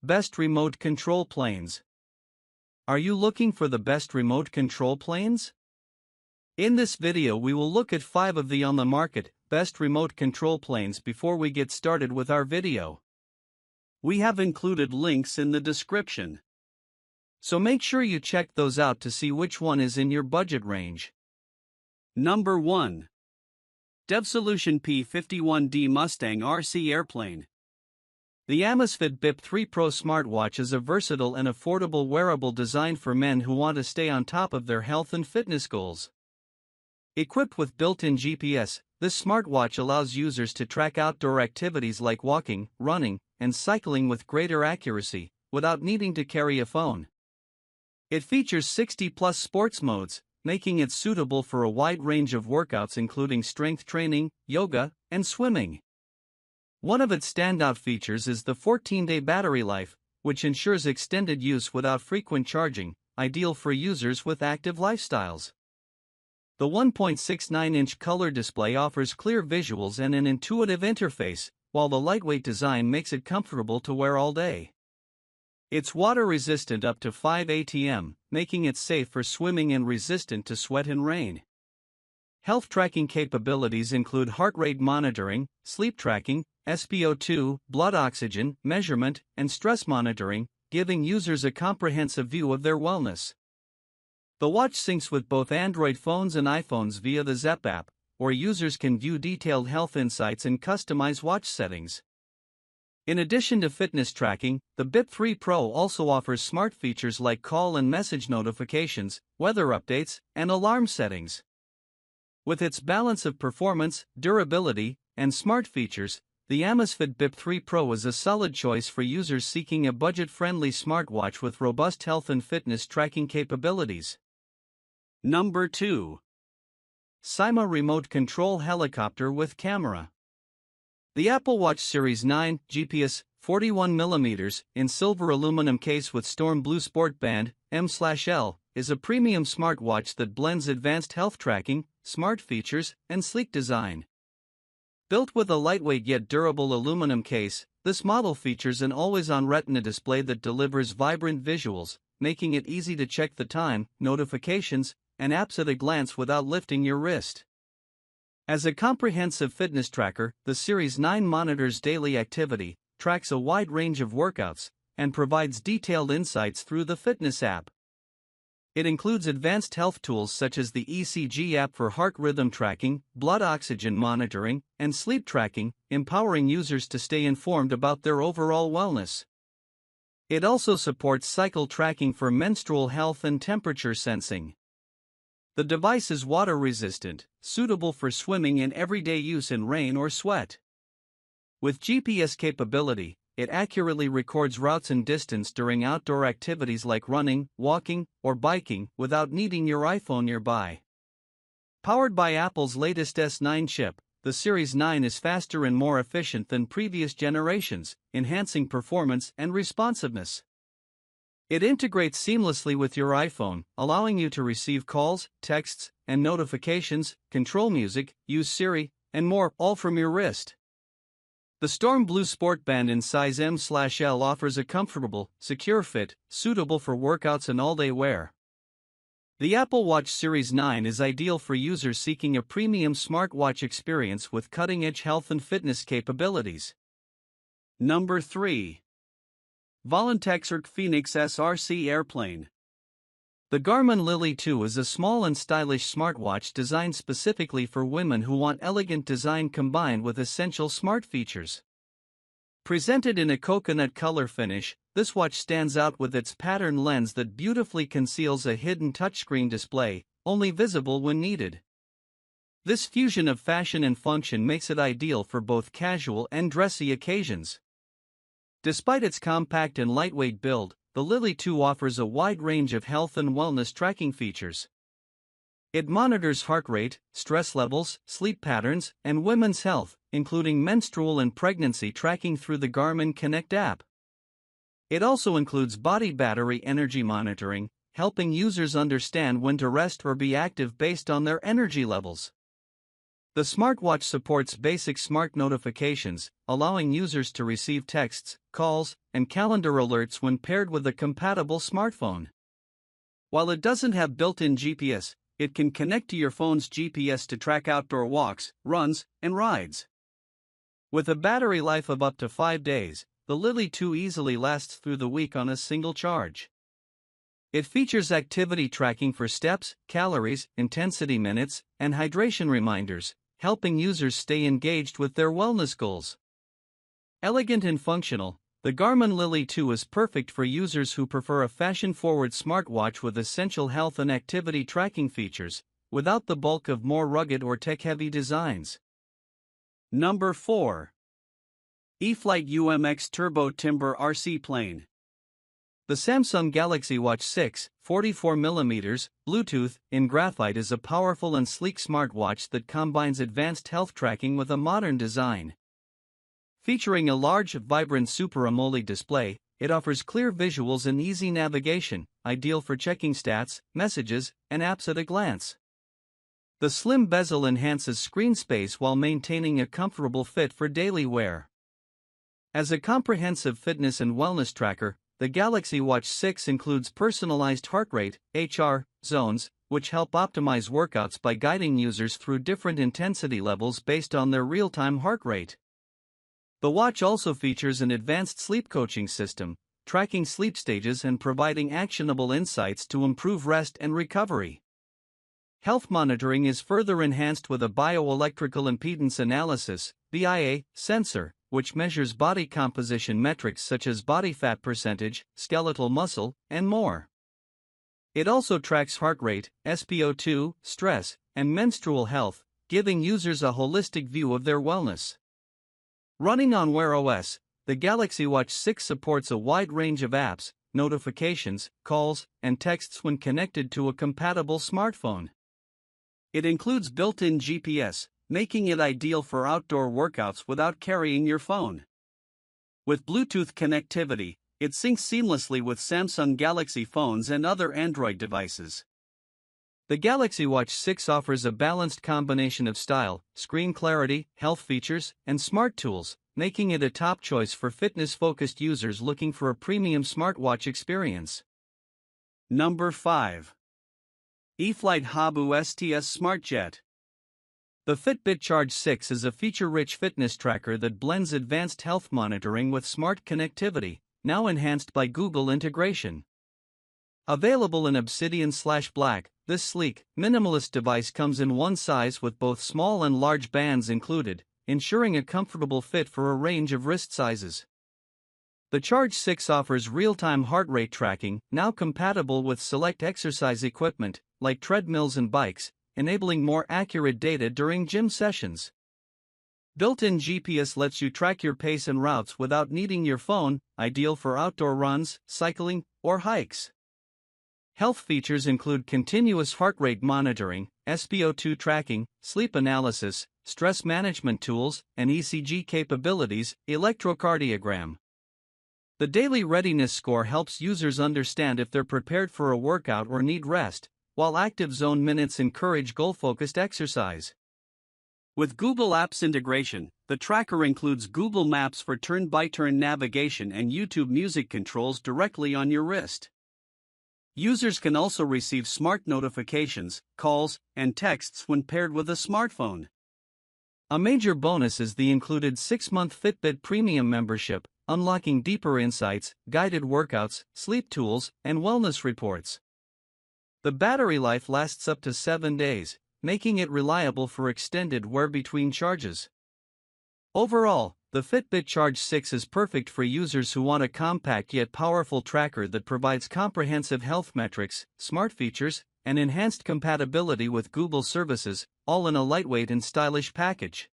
Best remote control planes. Are you looking for the best remote control planes? In this video we will look at 5 of the on the market best remote control planes before we get started with our video. We have included links in the description, so make sure you check those out to see which one is in your budget range. Number 1. Devsolution P51D Mustang RC Airplane. The Amazfit BIP 3 Pro smartwatch is a versatile and affordable wearable designed for men who want to stay on top of their health and fitness goals. Equipped with built-in GPS, this smartwatch allows users to track outdoor activities like walking, running, and cycling with greater accuracy, without needing to carry a phone. It features 60+ sports modes, making it suitable for a wide range of workouts including strength training, yoga, and swimming. One of its standout features is the 14-day battery life, which ensures extended use without frequent charging, ideal for users with active lifestyles. The 1.69-inch color display offers clear visuals and an intuitive interface, while the lightweight design makes it comfortable to wear all day. It's water-resistant up to 5 atm, making it safe for swimming and resistant to sweat and rain. Health tracking capabilities include heart rate monitoring, sleep tracking, SpO2, blood oxygen measurement, and stress monitoring, giving users a comprehensive view of their wellness. The watch syncs with both Android phones and iPhones via the Zepp app, where users can view detailed health insights and customize watch settings. In addition to fitness tracking, the BIP 3 Pro also offers smart features like call and message notifications, weather updates, and alarm settings. With its balance of performance, durability, and smart features, the Amazfit BIP 3 Pro is a solid choice for users seeking a budget-friendly smartwatch with robust health and fitness tracking capabilities. Number 2. Syma Remote Control Helicopter with Camera. The Apple Watch Series 9 GPS 41mm in silver aluminum case with storm blue sport band M/L is a premium smartwatch that blends advanced health tracking, smart features, and sleek design. Built with a lightweight yet durable aluminum case, this model features an always-on retina display that delivers vibrant visuals, making it easy to check the time, notifications, and apps at a glance without lifting your wrist. As a comprehensive fitness tracker, the Series 9 monitors daily activity, tracks a wide range of workouts, and provides detailed insights through the fitness app. It includes advanced health tools such as the ECG app for heart rhythm tracking, blood oxygen monitoring, and sleep tracking, empowering users to stay informed about their overall wellness. It also supports cycle tracking for menstrual health and temperature sensing. The device is water-resistant, suitable for swimming and everyday use in rain or sweat. With GPS capability, it accurately records routes and distance during outdoor activities like running, walking, or biking without needing your iPhone nearby. Powered by Apple's latest S9 chip, the Series 9 is faster and more efficient than previous generations, enhancing performance and responsiveness. It integrates seamlessly with your iPhone, allowing you to receive calls, texts, and notifications, control music, use Siri, and more, all from your wrist. The Storm Blue Sport Band in size M/L offers a comfortable, secure fit, suitable for workouts and all-day wear. The Apple Watch Series 9 is ideal for users seeking a premium smartwatch experience with cutting-edge health and fitness capabilities. Number 3. Volantexrc Phoenix SRC Airplane. The Garmin Lily 2 is a small and stylish smartwatch designed specifically for women who want elegant design combined with essential smart features. Presented in a coconut color finish, this watch stands out with its pattern lens that beautifully conceals a hidden touchscreen display, only visible when needed. This fusion of fashion and function makes it ideal for both casual and dressy occasions. Despite its compact and lightweight build, the Lily 2 offers a wide range of health and wellness tracking features. It monitors heart rate, stress levels, sleep patterns, and women's health, including menstrual and pregnancy tracking through the Garmin Connect app. It also includes body battery energy monitoring, helping users understand when to rest or be active based on their energy levels. The smartwatch supports basic smart notifications, allowing users to receive texts, calls, and calendar alerts when paired with a compatible smartphone. While it doesn't have built-in GPS, it can connect to your phone's GPS to track outdoor walks, runs, and rides. With a battery life of up to 5 days, the Lily 2 easily lasts through the week on a single charge. It features activity tracking for steps, calories, intensity minutes, and hydration reminders, helping users stay engaged with their wellness goals. Elegant and functional, the Garmin Lily 2 is perfect for users who prefer a fashion-forward smartwatch with essential health and activity tracking features, without the bulk of more rugged or tech-heavy designs. Number 4. E-flite UMX Turbo Timber RC Plane. The Samsung Galaxy Watch 6, 44mm, Bluetooth, in graphite is a powerful and sleek smartwatch that combines advanced health tracking with a modern design. Featuring a large, vibrant Super AMOLED display, it offers clear visuals and easy navigation, ideal for checking stats, messages, and apps at a glance. The slim bezel enhances screen space while maintaining a comfortable fit for daily wear. As a comprehensive fitness and wellness tracker, the Galaxy Watch 6 includes personalized heart rate (HR) zones, which help optimize workouts by guiding users through different intensity levels based on their real-time heart rate. The watch also features an advanced sleep coaching system, tracking sleep stages and providing actionable insights to improve rest and recovery. Health monitoring is further enhanced with a bioelectrical impedance analysis (BIA) sensor, which measures body composition metrics such as body fat percentage, skeletal muscle, and more. It also tracks heart rate, SpO2, stress, and menstrual health, giving users a holistic view of their wellness. Running on Wear OS, the Galaxy Watch 6 supports a wide range of apps, notifications, calls, and texts when connected to a compatible smartphone. It includes built-in GPS, making it ideal for outdoor workouts without carrying your phone. With Bluetooth connectivity, it syncs seamlessly with Samsung Galaxy phones and other Android devices. The Galaxy Watch 6 offers a balanced combination of style, screen clarity, health features, and smart tools, making it a top choice for fitness-focused users looking for a premium smartwatch experience. Number 5. E-flite Habu STS SmartJet. The Fitbit Charge 6 is a feature-rich fitness tracker that blends advanced health monitoring with smart connectivity, now enhanced by Google integration. Available in Obsidian/Black, this sleek, minimalist device comes in one size with both small and large bands included, ensuring a comfortable fit for a range of wrist sizes. The Charge 6 offers real-time heart rate tracking, now compatible with select exercise equipment, like treadmills and bikes, enabling more accurate data during gym sessions. Built-in GPS lets you track your pace and routes without needing your phone, ideal for outdoor runs, cycling, or hikes. Health features include continuous heart rate monitoring, SpO2 tracking, sleep analysis, stress management tools, and ECG capabilities, electrocardiogram. The daily readiness score helps users understand if they're prepared for a workout or need rest, while active zone minutes encourage goal-focused exercise. With Google Apps integration, the tracker includes Google Maps for turn-by-turn navigation and YouTube Music controls directly on your wrist. Users can also receive smart notifications, calls, and texts when paired with a smartphone. A major bonus is the included 6-month Fitbit Premium membership, unlocking deeper insights, guided workouts, sleep tools, and wellness reports. The battery life lasts up to 7 days, making it reliable for extended wear between charges. Overall, the Fitbit Charge 6 is perfect for users who want a compact yet powerful tracker that provides comprehensive health metrics, smart features, and enhanced compatibility with Google services, all in a lightweight and stylish package.